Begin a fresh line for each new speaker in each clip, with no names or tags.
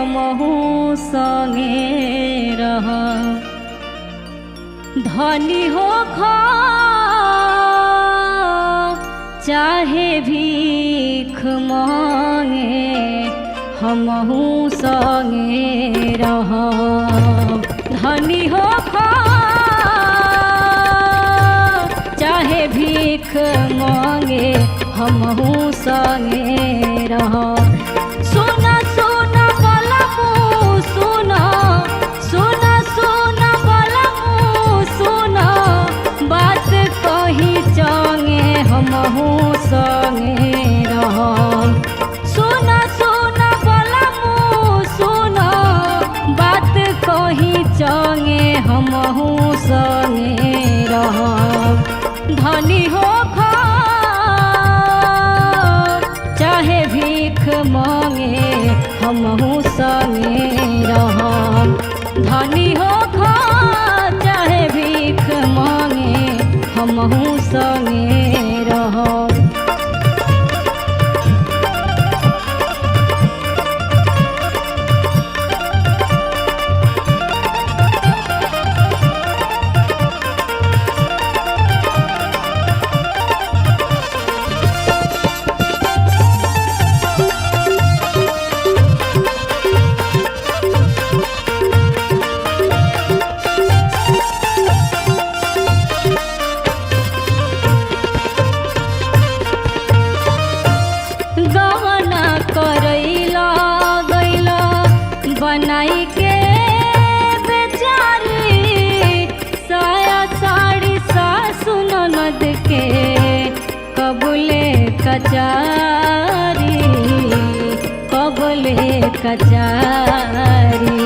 हमहू संगे रह। धनी हो खा चाहे भीख मांगे हमहू संगे रह। धनी हो खा चाहे भीख मांगे हमहू संगे रह। सुना सुना बलमू सुना सुना सुना बलमू सुना बात कही चंगे हमहू संगे रह। सुना सुना बलमू सुना बात कही चंगे हमहू संगे रह। धनी हो खा चाहे भीख मांगे हमहू संगे रह। धनी हो खा चाहे भीख मांगे हमहू संगे रह। गहना करैला गैला बनाई के बेचारी साया साड़ी सासु ननद के कबूले कचारी कबूले कचारी।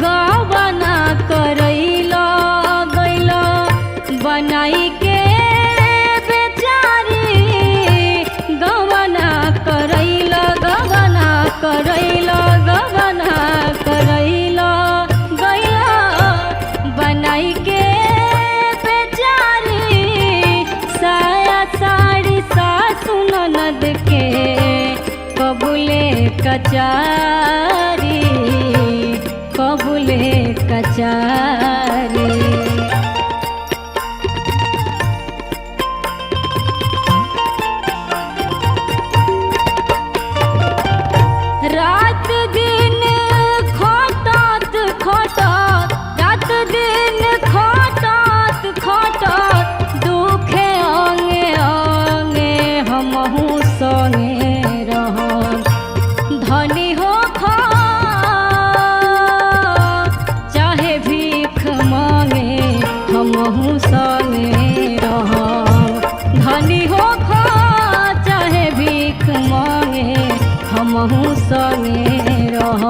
गवना करैला गैला बनाई के बेचारी गवना करैला गवना करैला गवना करैला गैला बनाई के बेचारी साया साड़ी सासु ननद के कबूले कचारी कबूले कचारी। रात दिन खटत खटत रात दिन खटत खटत दुखे अंगे अंगे हमहू संगे रह। धनी हो खा चाहे भीख मांगे हमहू संगे रह। धनी हो खा चाहे भीख मांगे हमहू संगे रह।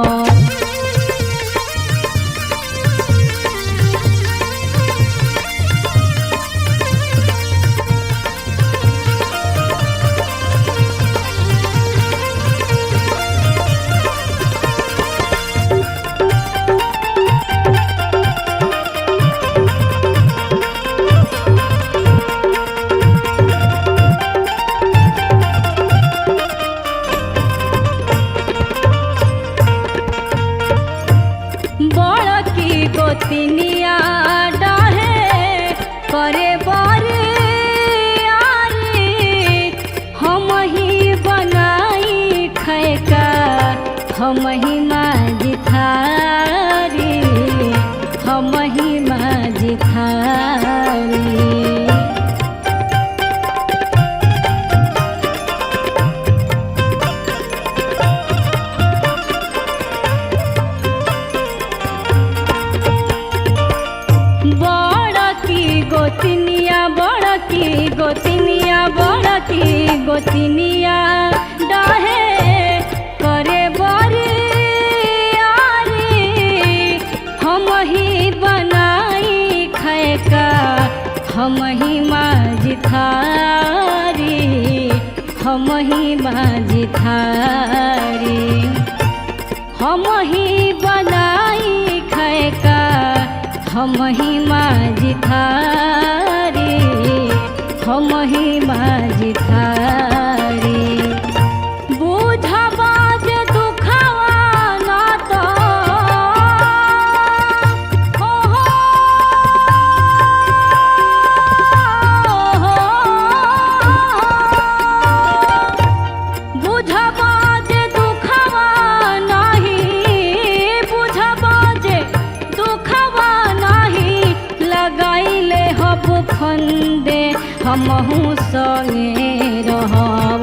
बड़की गोतिनिया डाहे करे बारे यारी हम ही बनाई खैका हम ही माजी थारी हम ही माजी थारी। बड़की गोतिनिया डाहे करे बारी यारी हम ही बनाई खैका हम ही माजी थारी हम ही माजी थारी हम ही बनाई खाए हम ही माझी थारी, हम ही माझी थारी। बुझबा जे दुखवा ना तो हो बुझबा जे दुखवा नहीं, बुझबा जे दुखवा नहीं, लगाइले हब फंदे हमहू संगे रहब।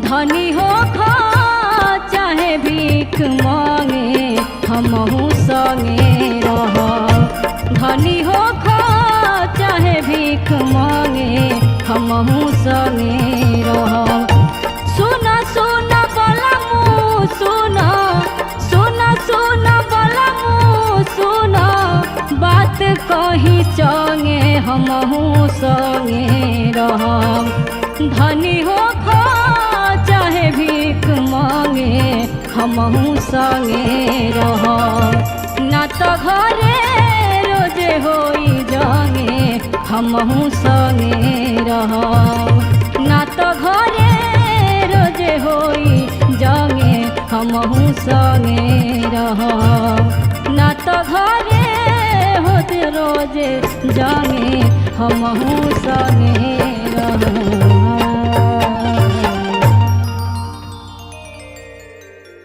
धनी हो खा चाहे भीख मांगे हमहू संगे रहब। धनी हो खा चाहे भीख मांगे हमहू संगे रहब। सुना सुना बलमू सुना, सुना सुना बलमू सुना, बात कही चंगे हमहू संगे रहब। धनी हो खा चाहे भीख मांगे हमहू संगे रहब। ना तो घरे रोजे होई जागे हमहू संगे रहब। ना तो घरे रोजे होई जागे हमहू संगे रहब। ना तो घरे होते रोजे जागे हमहू संगे रहब।